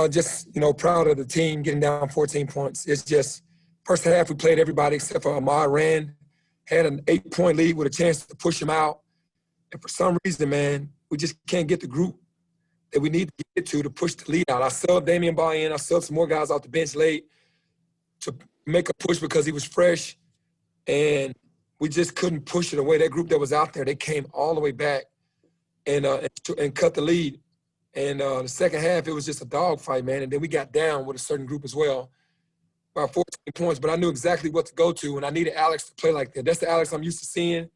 Just, proud of the team getting down 14 points. It's just first half we played everybody except for Ahmad Rand. Had an 8-point lead with a chance to push him out. And for some reason, man, we just can't get the group that we need to get to push the lead out. I subbed Damian Ball in. I subbed some more guys off the bench late to make a push because he was fresh. And we just couldn't push it away. That group that was out there, they came all the way back and cut the lead. And the second half, it was just a dogfight, man. And then we got down with a certain group as well, about 14 points. But I knew exactly what to go to, and I needed Alex to play like that. That's the Alex I'm used to seeing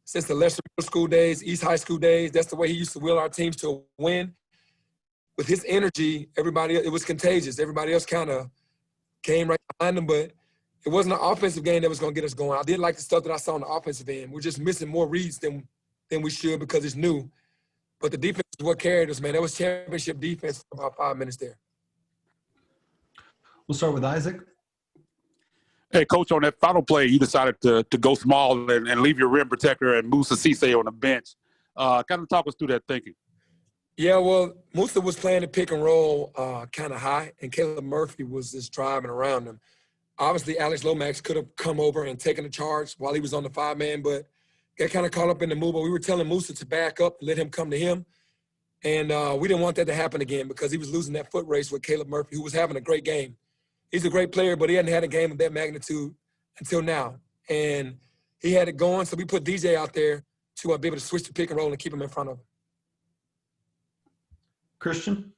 since the Lester Middle School days, East High School days. That's the way he used to will our teams to a win. With his energy, it was contagious. Everybody else kind of came right behind him, but it wasn't an offensive game that was going to get us going. I did like the stuff that I saw on the offensive end. We're just missing more reads than we should because it's new. But the defense is what carried us, man. That was championship defense for about 5 minutes there. We'll start with Isaac. Hey, Coach, on that final play, you decided to go small and leave your rim protector and Musa Cisse on the bench. Kind of talk us through that thinking. Yeah, well, Musa was playing the pick and roll kind of high, and Caleb Murphy was just driving around him. Obviously, Alex Lomax could have come over and taken the charge while he was on the 5-man, but got kind of caught up in the move. But we were telling Musa to back up and let him come to him. And we didn't want that to happen again because he was losing that foot race with Caleb Murphy, who was having a great game. He's a great player, but he hadn't had a game of that magnitude until now. And he had it going, so we put DJ out there to be able to switch the pick and roll and keep him in front of him. Christian?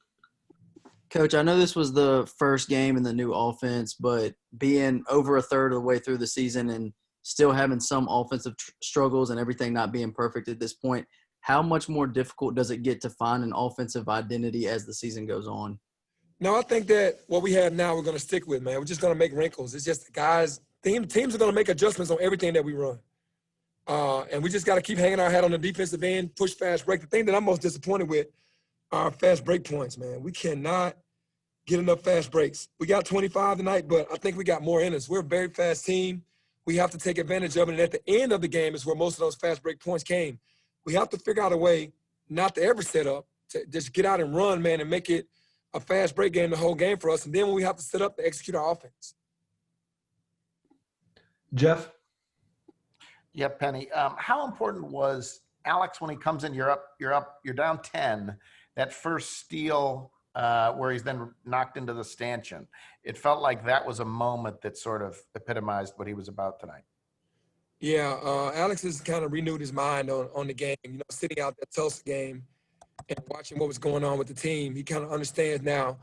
Coach, I know this was the first game in the new offense, but being over a third of the way through the season and still having some offensive struggles and everything not being perfect at this point, how much more difficult does it get to find an offensive identity as the season goes on? No, I think that what we have now we're going to stick with, man. We're just going to make wrinkles. It's just the guys, teams are going to make adjustments on everything that we run. And we just got to keep hanging our hat on the defensive end, push fast break. The thing that I'm most disappointed with are fast break points, man. We cannot get enough fast breaks. We got 25 tonight, but I think we got more in us. We're a very fast team. We have to take advantage of it. And at the end of the game is where most of those fast break points came. We have to figure out a way not to ever set up, to just get out and run, man, and make it a fast break game the whole game for us. And then when we have to set up to execute our offense. Jeff? Yeah, Penny. How important was Alex when he comes in? You're down 10. That first steal where he's then knocked into the stanchion. It felt like that was a moment that sort of epitomized what he was about tonight. Yeah, Alex has kind of renewed his mind on the game. Sitting out that Tulsa game and watching what was going on with the team, he kind of understands now,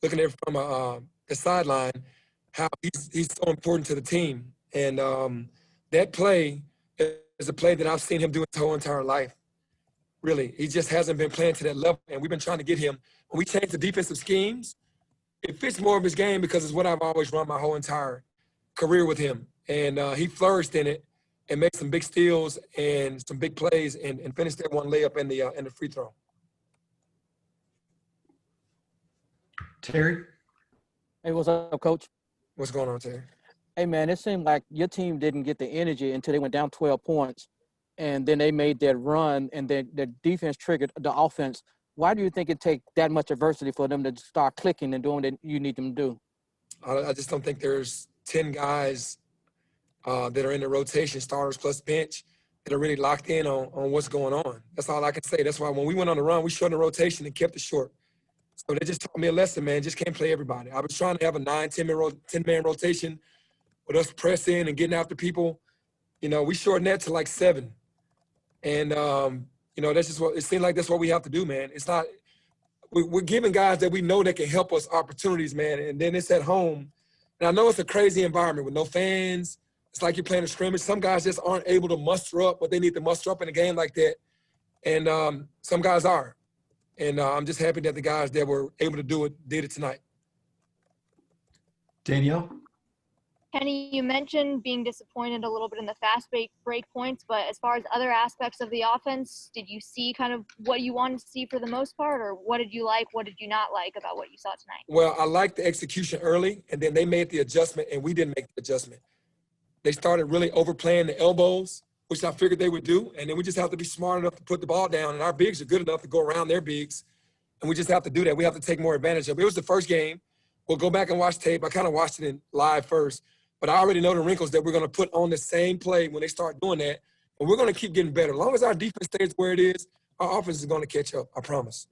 looking at it from the sideline, how he's so important to the team. And that play is a play that I've seen him do his whole entire life. Really, he just hasn't been playing to that level, and we've been trying to get him. When we change the defensive schemes, it fits more of his game because it's what I've always run my whole entire career with him. And he flourished in it and made some big steals and some big plays and finished that one layup in the free throw. Terry? Hey, what's up, Coach? What's going on, Terry? Hey, man, it seemed like your team didn't get the energy until they went down 12 points, and then they made that run, and then the defense triggered the offense. Why do you think it takes that much adversity for them to start clicking and doing what you need them to do? I just don't think there's 10 guys that are in the rotation, starters plus bench, that are really locked in on what's going on. That's all I can say. That's why when we went on the run, we shortened the rotation and kept it short. So they just taught me a lesson, man. Just can't play everybody. I was trying to have a 10-man rotation with us pressing and getting after people. We shortened that to like 7. And, that's just it seems like that's what we have to do, man. It's not – we're giving guys that we know that can help us opportunities, man, and then it's at home. And I know it's a crazy environment with no fans. It's like you're playing a scrimmage. Some guys just aren't able to muster up what they need to muster up in a game like that. And some guys are. And I'm just happy that the guys that were able to do it did it tonight. Danielle? Penny, you mentioned being disappointed a little bit in the fast break points, but as far as other aspects of the offense, did you see kind of what you wanted to see for the most part, or what did you like, what did you not like about what you saw tonight? Well, I liked the execution early, and then they made the adjustment, and we didn't make the adjustment. They started really overplaying the elbows, which I figured they would do, and then we just have to be smart enough to put the ball down, and our bigs are good enough to go around their bigs And we just have to do that. We have to take more advantage of it. It was the first game. We'll go back and watch tape. I kind of watched it in live first, but I already know the wrinkles that we're going to put on the same play when they start doing that. And we're going to keep getting better. As long as our defense stays where it is, our offense is going to catch up. I promise.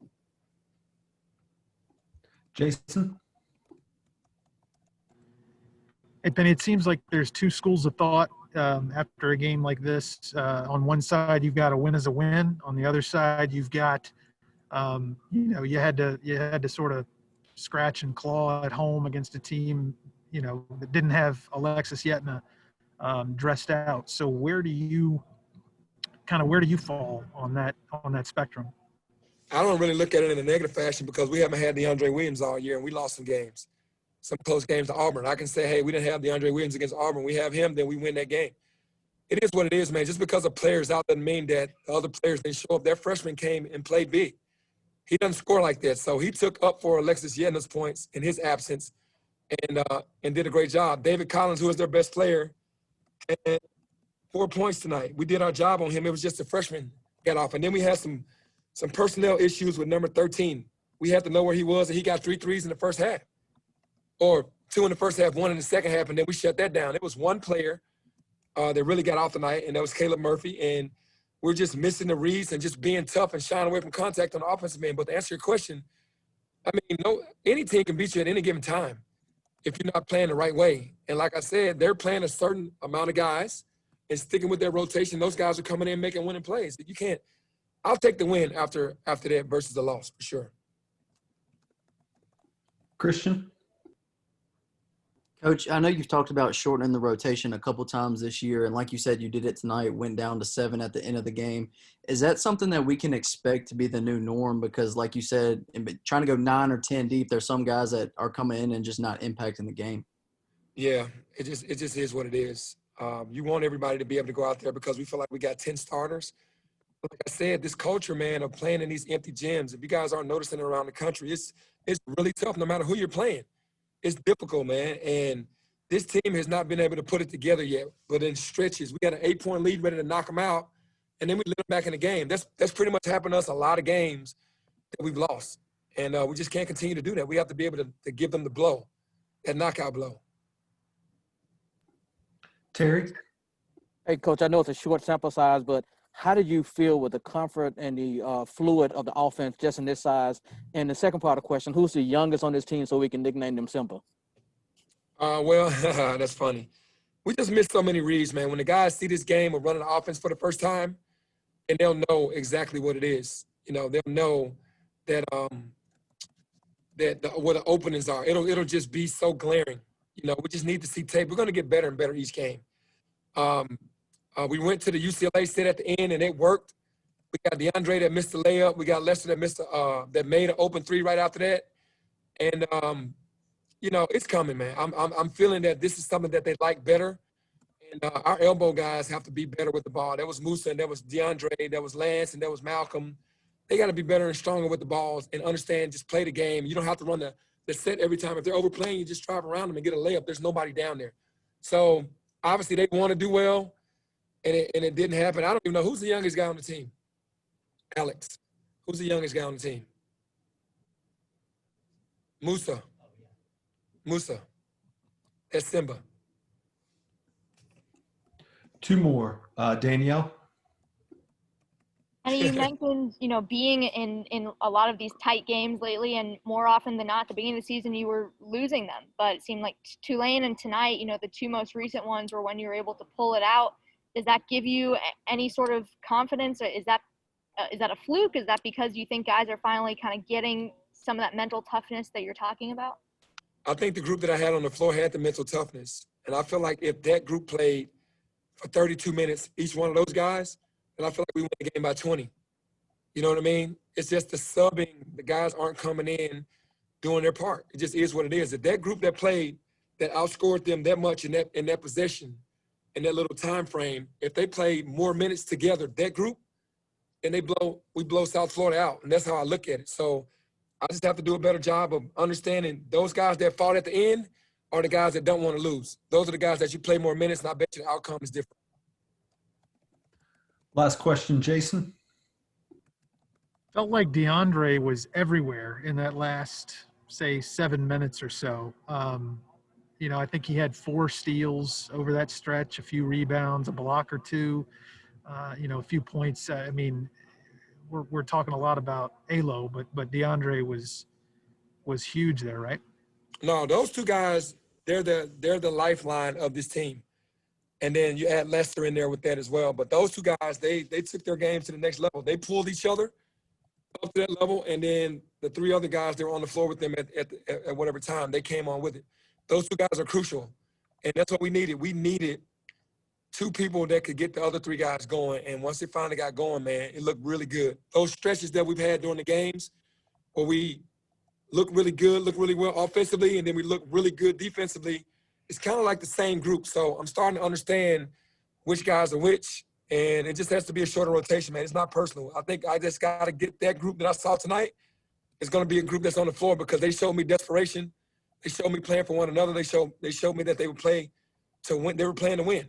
Jason? Hey, Penny, it seems like there's two schools of thought after a game like this. On one side, you've got a win as a win. On the other side, you've got, you had to sort of scratch and claw at home against a team, that didn't have Alexis Yetna dressed out. So where do you fall on that spectrum? I don't really look at it in a negative fashion because we haven't had DeAndre Williams all year, and we lost some games, some close games to Auburn. I can say, hey, we didn't have DeAndre Williams against Auburn. We have him, then we win that game. It is what it is, man. Just because a player's out doesn't mean that the other players didn't show up. Their freshman came and played big. He doesn't score like that. So he took up for Alexis Yetna's points in his absence and did a great job. David Collins, who is their best player, had 4 points tonight. We did our job on him. It was just the freshman got off. And then we had some personnel issues with number 13. We had to know where he was, and he got 3 threes in the first half. Or 2 in the first half, 1 in the second half, and then we shut that down. It was one player that really got off tonight, and that was Caleb Murphy. And we're just missing the reads and just being tough and shying away from contact on the offensive end. But to answer your question, I mean, any team can beat you at any given time if you're not playing the right way. And like I said, they're playing a certain amount of guys and sticking with their rotation. Those guys are coming in making winning plays. You can't – I'll take the win after that versus the loss for sure. Christian? Coach, I know you've talked about shortening the rotation a couple times this year, and like you said, you did it tonight, went down to 7 at the end of the game. Is that something that we can expect to be the new norm? Because like you said, trying to go 9 or 10 deep, there's some guys that are coming in and just not impacting the game. Yeah, it just is what it is. You want everybody to be able to go out there because we feel like we got 10 starters. But like I said, this culture, man, of playing in these empty gyms, if you guys aren't noticing it around the country, it's really tough no matter who you're playing. It's difficult, man, and this team has not been able to put it together yet. But in stretches, we had an 8-point lead ready to knock them out, and then we let them back in the game. That's pretty much happened to us a lot of games that we've lost, and we just can't continue to do that. We have to be able to give them the blow, that knockout blow. Terry? Hey, Coach, I know it's a short sample size, but how did you feel with the comfort and the fluid of the offense just in this size? And the second part of the question, who's the youngest on this team so we can nickname them Simba? Well, that's funny. We just missed so many reads, man. When the guys see this game of running the offense for the first time, and they'll know exactly what it is. They'll know that where the openings are. It'll just be so glaring. We just need to see tape. We're going to get better and better each game. We went to the UCLA set at the end, and it worked. We got DeAndre that missed the layup. We got Lester that made an open 3 right after that. And, it's coming, man. I'm feeling that this is something that they like better. And our elbow guys have to be better with the ball. That was Musa, and that was DeAndre, that was Lance, and that was Malcolm. They got to be better and stronger with the balls and understand, just play the game. You don't have to run the set every time. If they're overplaying, you just drive around them and get a layup. There's nobody down there. So, obviously, they want to do well. And it didn't happen. I don't even know who's the youngest guy on the team. Alex. Who's the youngest guy on the team? Musa. That's Simba. 2 more. Danielle? And you mentioned, being in a lot of these tight games lately, and more often than not, at the beginning of the season, you were losing them. But it seemed like Tulane and tonight, the 2 most recent ones were when you were able to pull it out. Does that give you any sort of confidence? Or is that a fluke? Is that because you think guys are finally kind of getting some of that mental toughness that you're talking about? I think the group that I had on the floor had the mental toughness. And I feel like if that group played for 32 minutes, each one of those guys, then I feel like we win the game by 20. You know what I mean? It's just the subbing. The guys aren't coming in doing their part. It just is what it is. If that group that played, that outscored them that much in that possession, in that little time frame, if they play more minutes together, that group, then we blow South Florida out. And that's how I look at it. So I just have to do a better job of understanding those guys that fought at the end are the guys that don't want to lose. Those are the guys that you play more minutes, and I bet you the outcome is different. Last question, Jason. Felt like DeAndre was everywhere in that last, say, 7 minutes or so. I think he had 4 steals over that stretch, a few rebounds, a block or two, a few points. I mean, we're talking a lot about Alo, but DeAndre was huge there, right? No, those two guys, they're the lifeline of this team. And then you add Lester in there with that as well. But those two guys, they took their game to the next level. They pulled each other up to that level, and then the 3 other guys that were on the floor with them at whatever time, they came on with it. Those 2 guys are crucial, and that's what we needed. We needed 2 people that could get the other 3 guys going, and once they finally got going, man, it looked really good. Those stretches that we've had during the games where we look really good, look really well offensively, and then we look really good defensively, it's kind of like the same group. So I'm starting to understand which guys are which, and it just has to be a shorter rotation, man. It's not personal. I think I just got to get that group that I saw tonight. It's going to be a group that's on the floor because they showed me desperation. They showed me playing for one another. They showed me that they would play to win. They were playing to win.